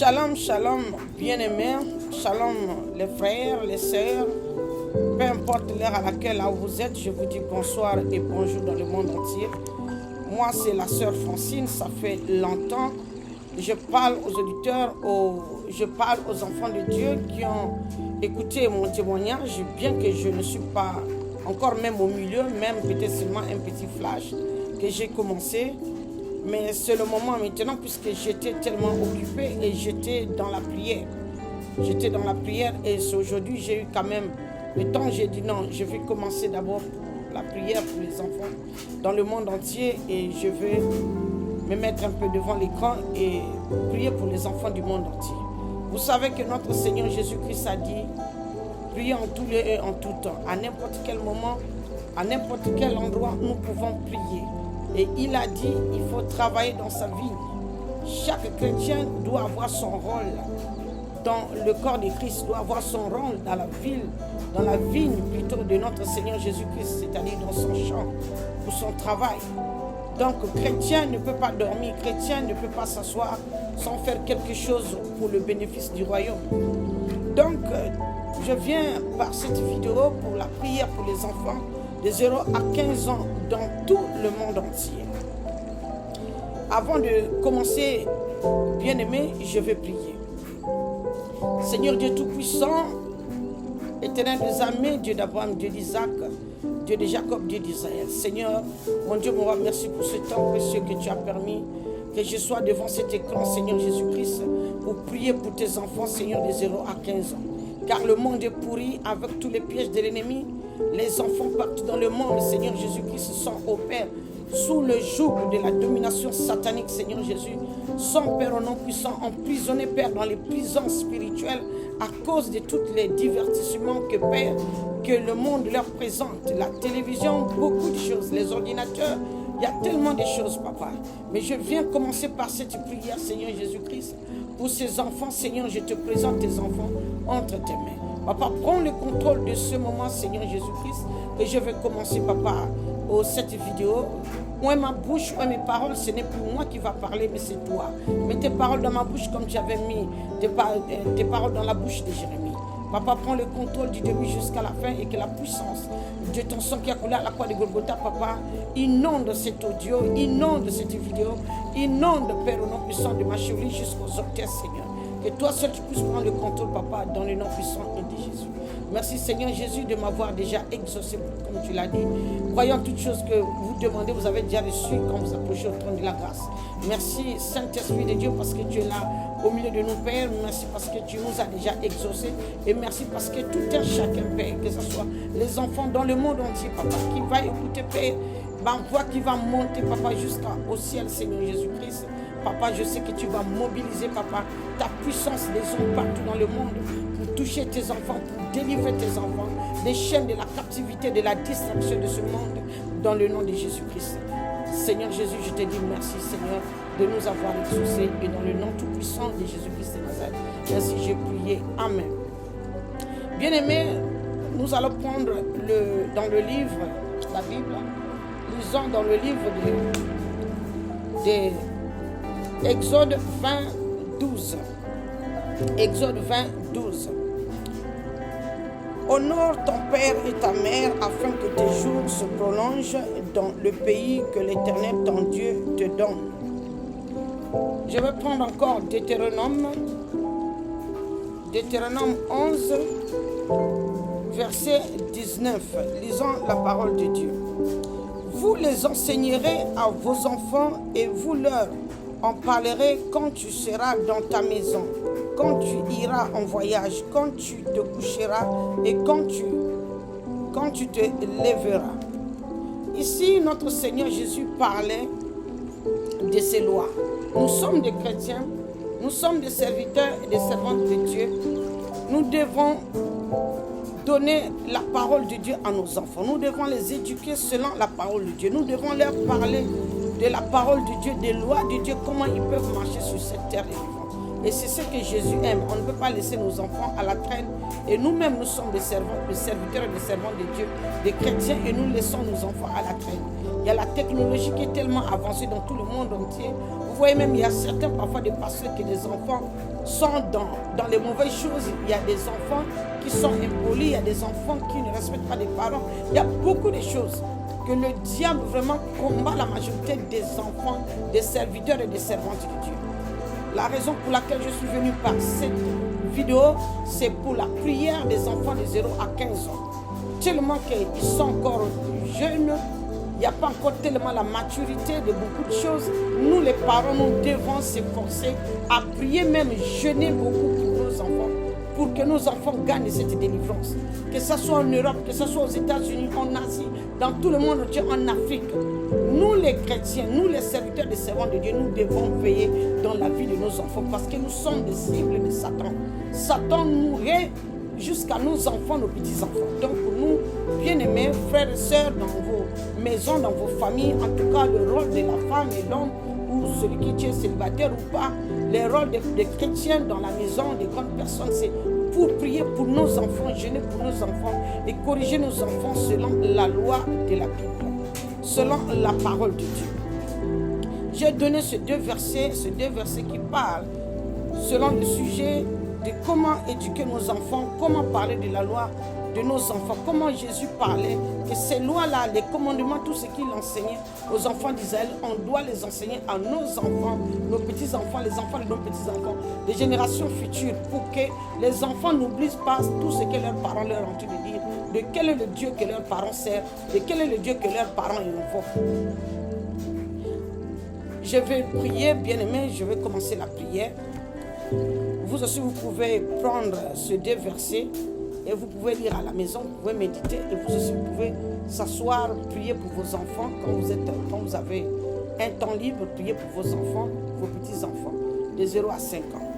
Shalom, shalom, bien-aimés, shalom les frères, les sœurs, peu importe l'heure à laquelle vous êtes, je vous dis bonsoir et bonjour dans le monde entier. Moi, c'est la sœur Francine, ça fait longtemps. Je parle aux auditeurs, je parle aux enfants de Dieu qui ont écouté mon témoignage, bien que je ne suis pas encore même au milieu, même peut-être seulement un petit flash que j'ai commencé. Mais c'est le moment maintenant puisque j'étais tellement occupé et j'étais dans la prière. J'étais dans la prière et aujourd'hui j'ai eu quand même le temps. J'ai dit non, je vais commencer d'abord la prière pour les enfants dans le monde entier et je vais me mettre un peu devant l'écran et prier pour les enfants du monde entier. Vous savez que notre Seigneur Jésus-Christ a dit, priez en tout lieu et en tout temps. À n'importe quel moment, à n'importe quel endroit, nous pouvons prier. Et il a dit, il faut travailler dans sa vie. Chaque chrétien doit avoir son rôle dans le corps de Christ, doit avoir son rôle dans la vigne plutôt de notre Seigneur Jésus-Christ, c'est-à-dire dans son champ, pour son travail. Donc, chrétien ne peut pas dormir, chrétien ne peut pas s'asseoir sans faire quelque chose pour le bénéfice du royaume. Donc, je viens par cette vidéo pour la prière pour les enfants de 0 à 15 ans dans tout le monde entier. Avant de commencer, bien-aimés, je vais prier. Seigneur Dieu Tout-Puissant, Éternel des armées, Dieu d'Abraham, Dieu d'Isaac, Dieu de Jacob, Dieu d'Israël. Seigneur, mon Dieu, mon roi, merci pour ce temps précieux que tu as permis que je sois devant cet écran, Seigneur Jésus-Christ, pour prier pour tes enfants, Seigneur, de 0 à 15 ans. Car le monde est pourri avec tous les pièges de l'ennemi. Les enfants partout dans le monde, Seigneur Jésus-Christ, sont au Père, sous le joug de la domination satanique, Seigneur Jésus, sont, Père, au nom puissant, emprisonnés, Père, dans les prisons spirituelles à cause de tous les divertissements que, Père, que le monde leur présente. La télévision, beaucoup de choses, les ordinateurs, il y a tellement de choses, Papa. Mais je viens commencer par cette prière, Seigneur Jésus-Christ, pour ces enfants, Seigneur, je te présente tes enfants entre tes mains. Papa, prends le contrôle de ce moment, Seigneur Jésus-Christ, que je vais commencer, Papa, cette vidéo. Moi, ma bouche, moi, mes paroles, ce n'est plus moi qui va parler, mais c'est toi. Mets tes paroles dans ma bouche comme tu avais mis tes paroles dans la bouche de Jérémie. Papa, prends le contrôle du début jusqu'à la fin et que la puissance de ton sang qui a coulé à la croix de Golgotha, Papa, inonde cet audio, inonde cette vidéo, inonde, Père, au nom puissant de ma cheville jusqu'aux orteils, Seigneur. Que toi seul tu puisses prendre le contrôle, Papa, dans le nom puissant de Jésus. Merci, Seigneur Jésus, de m'avoir déjà exaucé, comme tu l'as dit. Croyant toutes choses que vous demandez, vous avez déjà reçu quand vous approchez au trône de la grâce. Merci, Saint-Esprit de Dieu, parce que tu es là au milieu de nos pères. Merci parce que tu nous as déjà exaucés. Et merci parce que tout un chacun, Père, que ce soit les enfants dans le monde entier, Papa, qui va écouter, Père, ma voix qui va monter, Papa, jusqu'au ciel, Seigneur Jésus-Christ. Papa, je sais que tu vas mobiliser, Papa, ta puissance des hommes partout dans le monde pour toucher tes enfants, pour délivrer tes enfants des chaînes de la captivité, de la distraction de ce monde, dans le nom de Jésus-Christ. Seigneur Jésus, je te dis merci, Seigneur, de nous avoir exaucés et dans le nom tout-puissant de Jésus-Christ de Nazareth. Ainsi j'ai prié. Amen. Bien-aimés, nous allons prendre dans le livre, la Bible, lisons dans le livre de Exode 20, 12. Exode 20, 12. Honore ton père et ta mère afin que tes jours se prolongent dans le pays que l'Éternel ton Dieu te donne. Je vais prendre encore Deutéronome 11, verset 19. Lisons la parole de Dieu. Vous les enseignerez à vos enfants et vous leur en parlerai quand tu seras dans ta maison, quand tu iras en voyage, quand tu te coucheras et quand tu te lèveras. Ici, notre Seigneur Jésus parlait de ces lois. Nous sommes des chrétiens, nous sommes des serviteurs et des servantes de Dieu. Nous devons donner la parole de Dieu à nos enfants. Nous devons les éduquer selon la parole de Dieu. Nous devons leur parler de la parole de Dieu, des lois de Dieu, comment ils peuvent marcher sur cette terre. Et c'est ce que Jésus aime. On ne peut pas laisser nos enfants à la traîne. Et nous-mêmes, nous sommes des servants, des serviteurs et des servants de Dieu, des chrétiens, et nous laissons nos enfants à la traîne. Il y a la technologie qui est tellement avancée dans tout le monde entier. Vous voyez même, il y a certains parfois des pasteurs que des enfants sont dans les mauvaises choses. Il y a des enfants qui sont impolis, il y a des enfants qui ne respectent pas les parents. Il y a beaucoup de choses que le diable vraiment combat la majorité des enfants, des serviteurs et des servantes de Dieu. La raison pour laquelle je suis venu par cette vidéo, c'est pour la prière des enfants de 0 à 15 ans. Tellement qu'ils sont encore jeunes, il n'y a pas encore tellement la maturité de beaucoup de choses. Nous les parents, nous devons s'efforcer à prier, même jeûner beaucoup pour nos enfants, pour que nos enfants gagnent cette délivrance. Que ce soit en Europe, que ce soit aux États-Unis, en Asie, dans tout le monde entier, en Afrique. Nous les chrétiens, nous les serviteurs des servants de Dieu, nous devons veiller dans la vie de nos enfants parce que nous sommes des cibles de Satan. Satan nourrit jusqu'à nos enfants, nos petits-enfants. Donc pour nous, bien-aimés, frères et sœurs, dans vos maisons, dans vos familles, en tout cas le rôle de la femme et l'homme, ou celui qui est célibataire ou pas, les rôles des chrétiens dans la maison, des grandes personnes, c'est pour prier pour nos enfants, jeûner pour nos enfants et corriger nos enfants selon la loi de la Bible, selon la parole de Dieu. J'ai donné ces deux versets qui parlent selon le sujet de comment éduquer nos enfants, comment parler de la loi de nos enfants, comment Jésus parlait, que ces lois-là, les commandements, tout ce qu'il enseignait aux enfants d'Israël, on doit les enseigner à nos enfants, nos petits-enfants, les enfants de nos petits-enfants, les générations futures, pour que les enfants n'oublient pas tout ce que leurs parents leur ont dit de dire, de quel est le Dieu que leurs parents servent, de quel est le Dieu que leurs parents invoquent. Je vais prier, bien-aimés, je vais commencer la prière. Vous aussi, vous pouvez prendre ces deux versets et vous pouvez lire à la maison, vous pouvez méditer et vous aussi, vous pouvez s'asseoir, prier pour vos enfants quand vous avez un temps libre, prier pour vos enfants, vos petits-enfants, de 0 à 5 ans.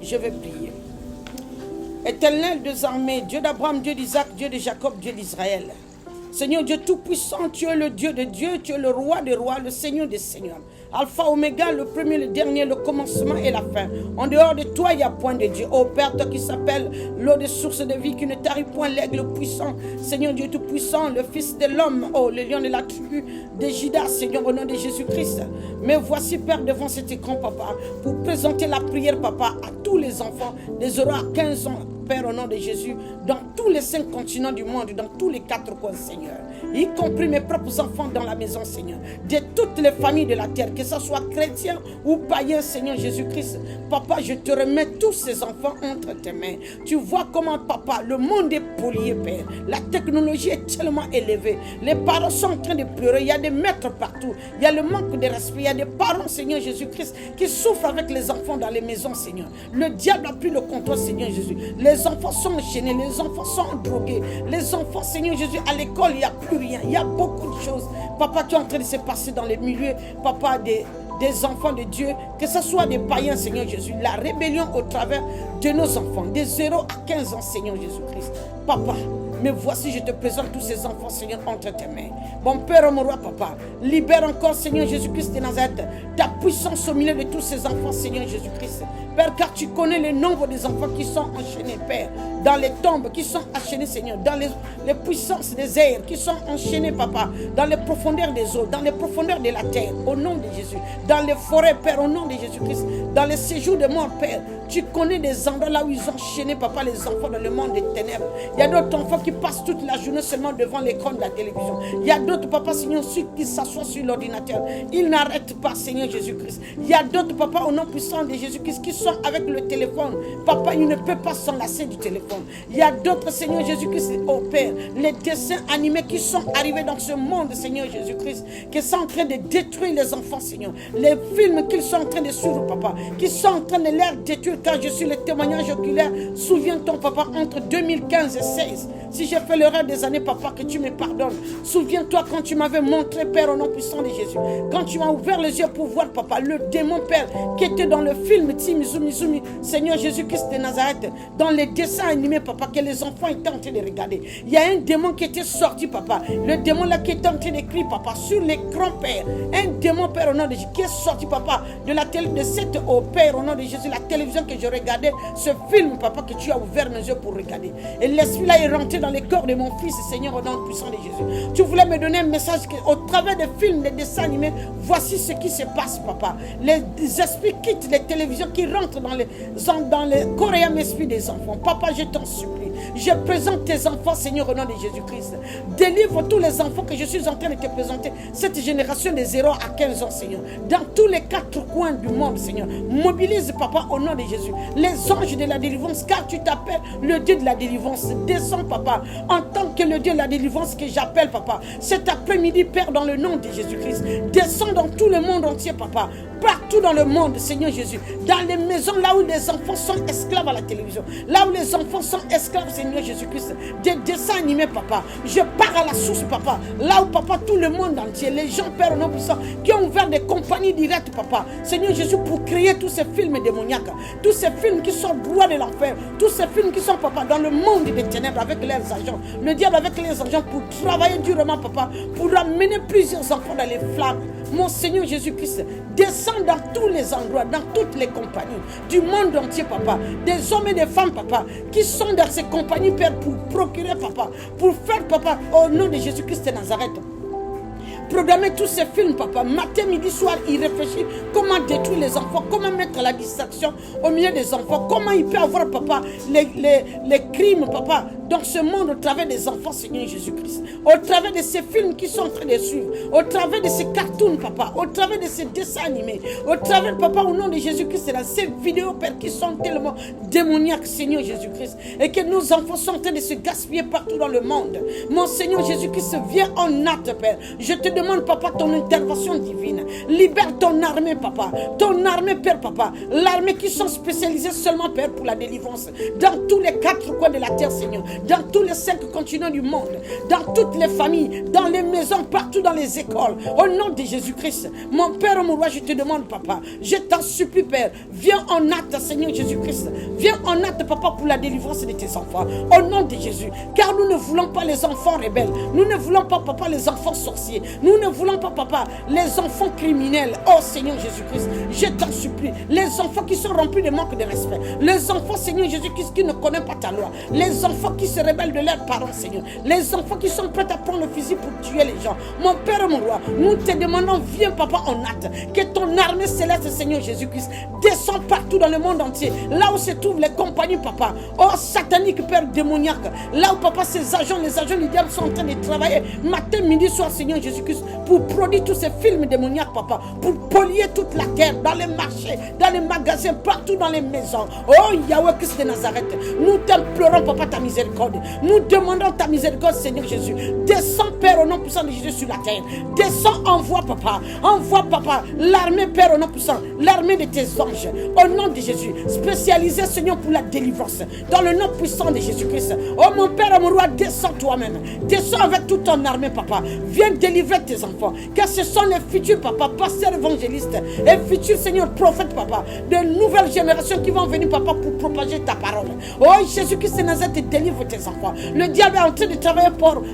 Je vais prier. Éternel des armées, Dieu d'Abraham, Dieu d'Isaac, Dieu de Jacob, Dieu d'Israël. Seigneur Dieu Tout-Puissant, tu es le Dieu de Dieu, tu es le roi des rois, le Seigneur des seigneurs. Alpha, Oméga, le premier, le dernier, le commencement et la fin. En dehors de toi, il n'y a point de Dieu. Ô Père, toi qui s'appelle l'eau de source de vie, qui ne tarit point, l'aigle puissant. Seigneur Dieu Tout-Puissant, le Fils de l'homme, oh, le lion de la tribu de Juda, Seigneur, au nom de Jésus-Christ. Mais voici, Père, devant cet écran, Papa, pour présenter la prière, Papa, à tous les enfants des 0 à 15 ans. Père, au nom de Jésus, dans tous les 5 continents du monde, dans tous les 4 coins, Seigneur, y compris mes propres enfants dans la maison, Seigneur, de toutes les familles de la terre, que ce soit chrétien ou païen, Seigneur Jésus-Christ. Papa, je te remets tous ces enfants entre tes mains. Tu vois comment, Papa, le monde est pollué, Père. La technologie est tellement élevée. Les parents sont en train de pleurer. Il y a des maîtres partout. Il y a le manque de respect. Il y a des parents, Seigneur Jésus-Christ, qui souffrent avec les enfants dans les maisons, Seigneur. Le diable a pris le contrôle, Seigneur Jésus. Les enfants sont enchaînés, les enfants sont drogués, les enfants, Seigneur Jésus, à l'école, il n'y a plus rien, il y a beaucoup de choses. Papa, tu es en train de se passer dans les milieux, Papa, des enfants de Dieu, que ce soit des païens, Seigneur Jésus, la rébellion au travers de nos enfants, de 0 à 15 ans, Seigneur Jésus-Christ. Papa, mais voici, je te présente tous ces enfants, Seigneur, entre tes mains. Mon Père, mon roi, Papa, libère encore, Seigneur Jésus-Christ de Nazareth, ta puissance au milieu de tous ces enfants, Seigneur Jésus-Christ. Père, car tu connais le nombre des enfants qui sont enchaînés, Père, dans les tombes, qui sont enchaînés, Seigneur, dans les puissances des airs, qui sont enchaînés, Papa, dans les profondeurs des eaux, dans les profondeurs de la terre, au nom de Jésus, dans les forêts, Père, au nom de Jésus-Christ, dans les séjours de mort, Père, tu connais des endroits là où ils ont enchaîné, Papa, les enfants dans le monde des ténèbres. Il y a d'autres enfants qui passent toute la journée seulement devant l'écran de la télévision. Il y a d'autres, Papa, Seigneur, ceux qui s'assoient sur l'ordinateur. Ils n'arrêtent pas, Seigneur Jésus-Christ. Il y a d'autres, Papa, au nom puissant de Jésus-Christ, qui sont avec le téléphone. Papa, il ne peut pas s'enlacer du téléphone. Il y a d'autres, Seigneur Jésus-Christ, oh Père, les dessins animés qui sont arrivés dans ce monde, Seigneur Jésus-Christ, qui sont en train de détruire les enfants, Seigneur. Les films qu'ils sont en train de suivre, Papa, qui sont en train de leur détruire car je suis le témoignage oculaire. Souviens-toi, papa, entre 2015 et 2016, si j'ai fait l'erreur des années, papa, que tu me pardonnes. Souviens-toi quand tu m'avais montré, Père, au nom puissant de Jésus. Quand tu m'as ouvert les yeux pour voir, papa, le démon, Père, qui était dans le film Timizumi, Seigneur Jésus-Christ de Nazareth, dans les dessins animés, papa, que les enfants étaient en train de regarder. Il y a un démon qui était sorti, papa. Le démon là qui était en train d'écrire, papa, sur l'écran, Père. Un démon, Père, au nom de Jésus, qui est sorti, papa, de la télé, de cette Père, au nom de Jésus, la télévision que je regardais, ce film, papa, que tu as ouvert mes yeux pour regarder. Et l'esprit là est rentré dans le corps de mon fils, Seigneur, au nom puissant de Jésus. Tu voulais me donner un message au travers des films, des dessins animés. Voici ce qui se passe, papa. Les esprits quittent les télévisions, qui rentrent dans les coréens esprits des enfants. Papa, je t'en supplie. Je présente tes enfants, Seigneur, au nom de Jésus-Christ. Délivre tous les enfants que je suis en train de te présenter. Cette génération de 0 à 15 ans, Seigneur. Dans tous les 4 coins du monde, Seigneur. Mobilise, papa, au nom de Jésus. Les anges de la délivrance, car tu t'appelles le Dieu de la délivrance. Descends, papa, en tant que le Dieu de la délivrance que j'appelle, papa. Cet après-midi, Père, dans le nom de Jésus-Christ. Descends dans tout le monde entier, papa. Partout dans le monde, Seigneur Jésus. Dans les maisons, là où les enfants sont esclaves à la télévision. Là où les enfants sont esclaves, Seigneur Jésus-Christ. Des dessins animés, papa. Je pars à la source, papa. Là où, papa, tout le monde entier, les gens, Père, non puissant, qui ont ouvert des compagnies directes, papa. Seigneur Jésus, pour créer tous ces films démoniaques. Tous ces films qui sont droits de l'enfer. Tous ces films qui sont, papa, dans le monde des ténèbres avec leurs agents. Le diable avec les agents pour travailler durement, papa. Pour amener plusieurs enfants dans les flammes. Mon Seigneur Jésus-Christ, descends dans tous les endroits, dans toutes les compagnies du monde entier, papa. Des hommes et des femmes, papa, qui sont dans ces compagnies, Père, pour procurer, papa, pour faire, papa, au nom de Jésus-Christ de Nazareth. Programmer tous ces films, papa. Matin, midi, soir, il réfléchit comment détruire les enfants, comment mettre la distraction au milieu des enfants, comment il peut avoir, papa, les crimes, papa, dans ce monde au travers des enfants, Seigneur Jésus-Christ. Au travers de ces films qui sont en train de suivre, au travers de ces cartoons, papa, au travers de ces dessins animés, au travers, papa, au nom de Jésus-Christ, dans ces vidéos, Père, qui sont tellement démoniaques, Seigneur Jésus-Christ, et que nos enfants sont en train de se gaspiller partout dans le monde. Mon Seigneur Jésus-Christ, viens en acte, Père. Je te demande, papa, ton intervention divine. Libère ton armée, papa. Ton armée, Père, papa. L'armée qui sont spécialisées seulement, Père, pour la délivrance. Dans tous les 4 coins de la terre, Seigneur. Dans tous les 5 continents du monde. Dans toutes les familles. Dans les maisons, partout dans les écoles. Au nom de Jésus-Christ. Mon Père, mon roi, je te demande, papa. Je t'en supplie, Père. Viens en acte, Seigneur Jésus-Christ. Viens en acte, papa, pour la délivrance de tes enfants. Au nom de Jésus. Car nous ne voulons pas les enfants rebelles. Nous ne voulons pas, papa, les enfants sorciers. Nous ne voulons pas, papa, les enfants criminels. Oh Seigneur Jésus-Christ, je t'en supplie. Les enfants qui sont remplis de manque de respect. Les enfants, Seigneur Jésus-Christ, qui ne connaissent pas ta loi. Les enfants qui se rebellent de leurs parents, Seigneur. Les enfants qui sont prêts à prendre le fusil pour tuer les gens. Mon Père, mon roi, nous te demandons, viens, papa, en acte. Que ton armée céleste, Seigneur Jésus-Christ, descend partout dans le monde entier. Là où se trouvent les compagnies, papa. Oh satanique, Père démoniaque. Là où, papa, les agents du diable sont en train de travailler matin, midi, soir, Seigneur Jésus-Christ, pour produire tous ces films démoniaques, papa, pour polluer toute la terre, dans les marchés, dans les magasins, partout dans les maisons. Oh Yahweh Christ de Nazareth, nous t'implorons, papa, ta miséricorde. Nous demandons ta miséricorde, Seigneur Jésus. Descends, Père, au nom puissant de Jésus sur la terre. Descends, envoie, papa. Envoie, papa, l'armée, Père, au nom puissant, l'armée de tes anges, au nom de Jésus, spécialisée, Seigneur, pour la délivrance, dans le nom puissant de Jésus-Christ. Oh mon Père, mon roi, descends toi-même. Descends avec toute ton armée, papa. Viens délivrer tes enfants. Car ce sont les futurs, papa, pasteurs évangélistes et futurs, Seigneur, prophètes, papa, de nouvelles générations qui vont venir, papa, pour propager ta parole. Oh, Jésus-Christ de Nazareth, délivre tes enfants. Le diable est en train de travailler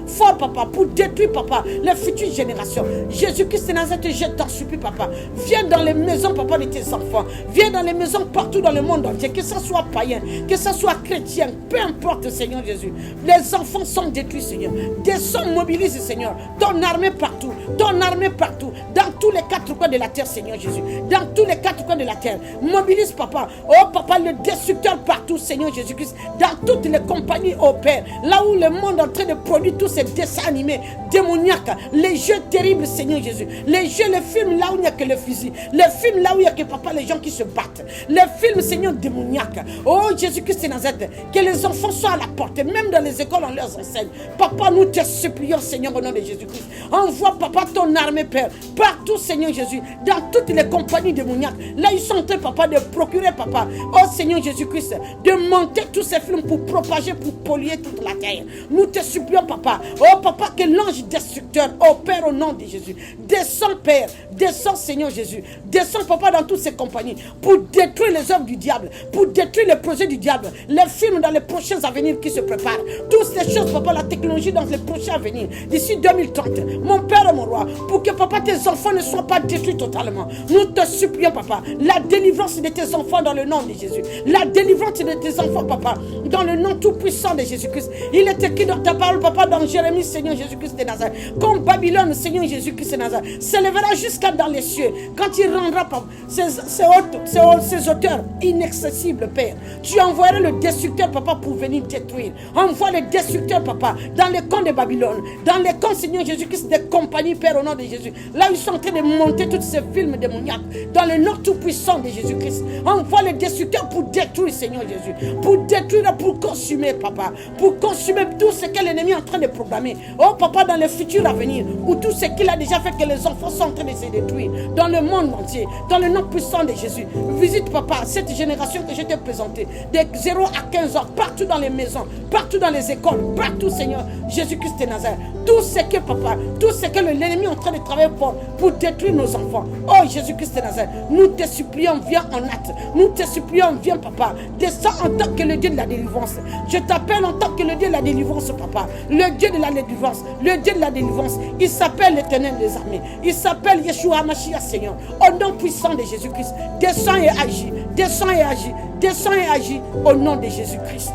fort, papa, pour détruire, papa, les futures générations. Jésus-Christ de Nazareth, je t'en supplie, papa. Viens dans les maisons, papa, de tes enfants. Viens dans les maisons partout dans le monde entier, que ce soit païen, que ce soit chrétien, peu importe, Seigneur Jésus. Les enfants sont détruits, Seigneur. Descends, mobilise, Seigneur, ton armée partout. Ton armée partout, dans tous les 4 coins de la terre, Seigneur Jésus. Dans tous les 4 coins de la terre. Mobilise, papa. Oh, papa, le destructeur partout, Seigneur Jésus-Christ. Dans toutes les compagnies, oh Père, là où le monde est en train de produire tous ces dessins animés démoniaques, les jeux terribles, Seigneur Jésus, les jeux, les films là où il n'y a que le fusil, les films là où il n'y a que papa, les gens qui se battent, les films, Seigneur, démoniaques. Oh Jésus-Christ de Nazareth, que les enfants soient à la portée, même dans les écoles, on leur enseigne. Papa, nous te supplions, Seigneur, au nom de Jésus-Christ. Envoie, papa, ton armée, Père, partout, Seigneur Jésus, dans toutes les compagnies démoniaques. Là, ils sont en train, papa, de procurer, papa, oh Seigneur Jésus-Christ, de monter tous ces films pour propager, pour polluer toute la terre. Nous te supplions, papa, oh papa, que l'ange destructeur, oh Père, au nom de Jésus, descends, Père, descends, Seigneur Jésus, descends, papa, dans toutes ces compagnies, pour détruire les œuvres du diable, pour détruire les projets du diable, les films dans les prochains avenirs qui se préparent, toutes ces choses, papa, la technologie dans les prochains avenirs, d'ici 2030, mon Père et mon roi, pour que, papa, tes enfants ne soient pas détruits totalement. Nous te supplions, papa, la délivrance de tes enfants dans le nom de Jésus, la délivrance de tes enfants, papa, dans le nom tout-puissant de Jésus-Christ. Il est écrit dans ta parole, papa, dans Jérémie, Seigneur Jésus-Christ de Nazareth, comme Babylone, Seigneur Jésus-Christ de Nazareth, s'élèvera jusqu'à dans les cieux, quand il rendra, papa, ces auteurs inaccessibles, Père. Tu envoieras le destructeur, papa, pour venir détruire. Envoie le destructeur, papa, dans les camps de Babylone, dans les camps, Seigneur Jésus-Christ, des compagnies, Père, au nom de Jésus. Là, ils sont en train de monter tous ces films démoniaques, dans le nom tout-puissant de Jésus-Christ. Envoie le destructeur pour détruire, Seigneur Jésus, pour détruire, pour consumer, papa, pour consumer tout ce que l'ennemi est en train de programmer. Oh, papa, dans le futur à venir, ou tout ce qu'il a déjà fait que les enfants sont en train de se détruire, dans le monde entier, dans le nom puissant de Jésus. Visite, papa, cette génération que je t'ai présentée, de 0 à 15 ans, partout dans les maisons, partout dans les écoles, partout, Seigneur Jésus-Christ de Nazareth. Tout ce que, papa, tout ce que l'ennemi est en train de travailler pour détruire nos enfants. Oh, Jésus-Christ de Nazareth, nous te supplions, viens en acte. Nous te supplions, viens, papa. Descends en tant que le Dieu de la délivrance. Je t'appelle en tant que le Dieu de la délivrance, papa. Le Dieu de la délivrance. Le Dieu de la délivrance. Il s'appelle l'Éternel des armées. Il s'appelle Yeshua Mashiach, Seigneur. Au nom puissant de Jésus-Christ. Descends et agis. Descends et agis. Descends et agis. Au nom de Jésus-Christ.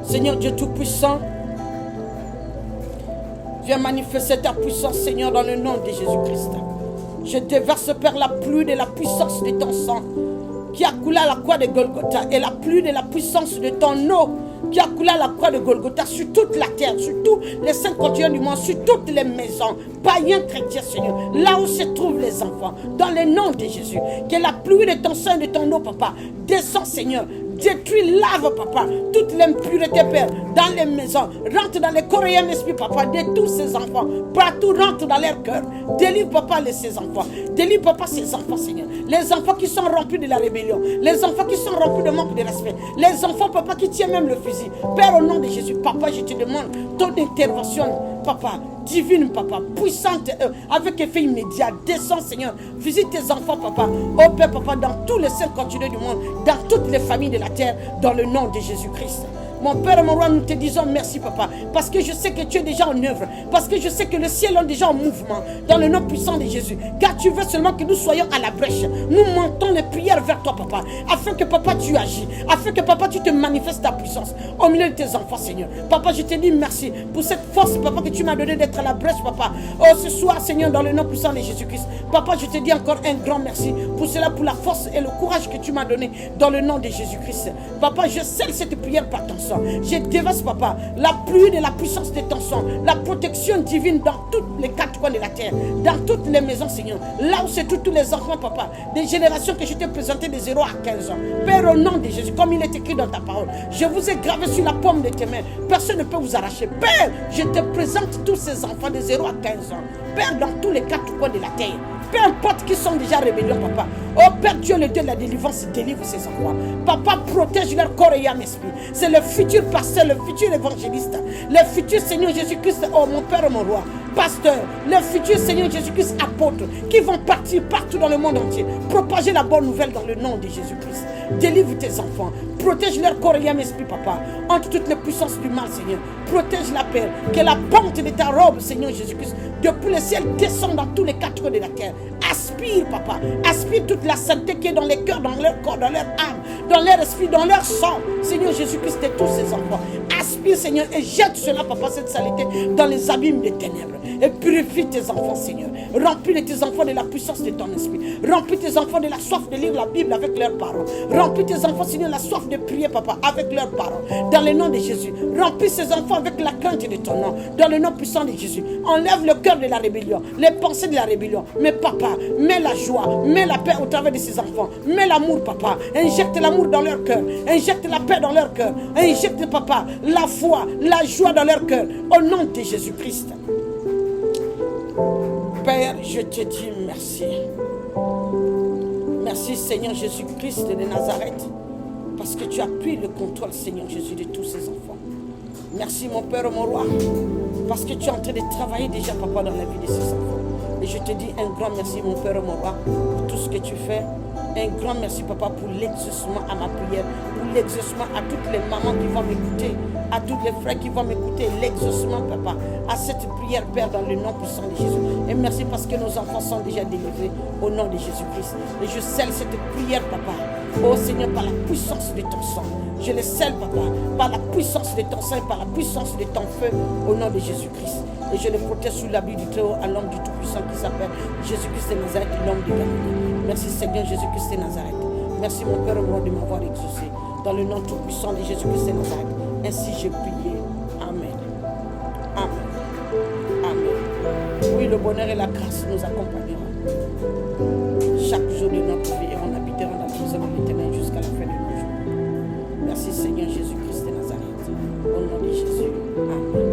Seigneur Dieu Tout-Puissant, viens manifester ta puissance, Seigneur, dans le nom de Jésus-Christ. Je déverse, Père, la pluie de la puissance de ton sang qui a coulé à la croix de Golgotha, et la pluie de la puissance de ton eau qui a coulé à la croix de Golgotha sur toute la terre, sur tous les 5 continents du monde, sur toutes les maisons, païens, chrétiens, Seigneur, là où se trouvent les enfants, dans le nom de Jésus. Que la pluie de ton sang et de ton eau, papa, descend, Seigneur. Détruis, lave, papa, toute l'impureté, Père, dans les maisons. Rentre dans les corps et esprit, papa, de tous ces enfants. Partout, rentre dans leur cœur. Délivre, papa, ces enfants. Délivre, papa, ces enfants, Seigneur. Les enfants qui sont remplis de la rébellion. Les enfants qui sont remplis de manque de respect. Les enfants, papa, qui tiennent même le fusil. Père, au nom de Jésus, papa, je te demande ton intervention, papa, divine, papa, puissante, avec effet immédiat. Descends, Seigneur. Visite tes enfants, papa. Oh Père, papa, dans tous les 5 continents du monde, dans toutes les familles de la terre, dans le nom de Jésus-Christ. Mon Père et mon roi, nous te disons merci, papa, parce que je sais que tu es déjà en œuvre, parce que je sais que le ciel est déjà en mouvement, dans le nom puissant de Jésus, car tu veux seulement que nous soyons à la brèche. Nous montons les prières vers toi, papa, afin que, papa, tu agis, afin que, papa, tu te manifestes ta puissance au milieu de tes enfants, Seigneur. Papa, je te dis merci pour cette force, papa, que tu m'as donné d'être à la brèche, papa. Oh, ce soir, Seigneur, dans le nom puissant de Jésus-Christ. Papa, je te dis encore un grand merci pour cela, pour la force et le courage que tu m'as donné dans le nom de Jésus-Christ. Papa, je scelle cette prière par ton sang. Je déverse, papa, la pluie de la puissance de ton sang, la protection divine dans tous les 4 coins de la terre, dans toutes les maisons, Seigneur. Là où c'est tous les enfants, papa, des générations que je t'ai présentées de 0 à 15 ans. Père, au nom de Jésus, comme il est écrit dans ta parole, je vous ai gravé sur la paume de tes mains. Personne ne peut vous arracher. Père, je te présente tous ces enfants de 0 à 15 ans. Père, dans tous les 4 coins de la terre. Peu importe qui sont déjà rébellions, papa. Oh Père Dieu, le Dieu de la délivrance, délivre ces enfants. Papa, protège leur corps et âme esprit. C'est le futur pasteur, le futur évangéliste, le futur Seigneur Jésus-Christ, oh mon Père et mon roi, pasteur, le futur Seigneur Jésus-Christ, apôtre, qui vont partir partout dans le monde entier, propager la bonne nouvelle dans le nom de Jésus-Christ. Délivre tes enfants, protège leur corps et âme esprit, papa, entre toutes les puissances du mal, Seigneur. Protège la paix, que la pente de ta robe, Seigneur Jésus-Christ, depuis le ciel descende dans tous les 4 coins de la terre. Aspire, papa, aspire toute la sainteté qui est dans les cœurs, dans leur corps, dans leur âme, dans leur esprit, dans leur sang, Seigneur Jésus-Christ, de tous ces enfants. Aspire Saint-Esprit, Seigneur, et jette cela, papa, cette saleté, dans les abîmes des ténèbres. Et purifie tes enfants, Seigneur. Remplis tes enfants de la puissance de ton esprit. Remplis tes enfants de la soif de lire la Bible avec leurs paroles. Remplis tes enfants, Seigneur, la soif de prier, papa, avec leurs paroles. Dans le nom de Jésus. Remplis ces enfants avec la crainte de ton nom. Dans le nom puissant de Jésus. Enlève le cœur de la rébellion, les pensées de la rébellion. Mais papa, mets la joie, mets la paix au travers de ces enfants. Mets l'amour, papa. Injecte l'amour dans leur cœur. Injecte la paix dans leur cœur. Injecte, papa, la foi, la joie dans leur cœur. Au nom de Jésus-Christ. Père, je te dis merci. Merci, Seigneur Jésus-Christ de Nazareth, parce que tu as pris le contrôle, Seigneur Jésus, de tous ces enfants. Merci, mon Père, mon Roi, parce que tu es en train de travailler déjà, papa, dans la vie de ces enfants. Et je te dis un grand merci, mon Père, mon Roi, pour tout ce que tu fais. Un grand merci, papa, pour l'exaucement à ma prière, pour l'exaucement à toutes les mamans qui vont m'écouter, à tous les frères qui vont m'écouter, l'exaucement, papa, à cette prière, Père, dans le nom puissant de Jésus. Et merci parce que nos enfants sont déjà délivrés au nom de Jésus-Christ. Et je scelle cette prière, papa, oh Seigneur, par la puissance de ton sang. Je le scelle, papa, par la puissance de ton sang et par la puissance de ton feu, au nom de Jésus-Christ. Et je le protège sous l'habit du Très-Haut à l'homme du Tout-Puissant qui s'appelle Jésus-Christ de Nazareth, l'homme de Galilée. Merci Seigneur Jésus-Christ de Nazareth. Merci mon Père et moi de m'avoir exaucé. Dans le nom tout-puissant de Jésus-Christ de Nazareth. Ainsi j'ai prié. Amen. Amen. Amen. Oui, le bonheur et la grâce nous accompagneront chaque jour de notre vie et on habitera dans la maison de l'Éternel jusqu'à la fin de nos jours. Merci Seigneur Jésus-Christ de Nazareth. Au nom de Jésus. Amen.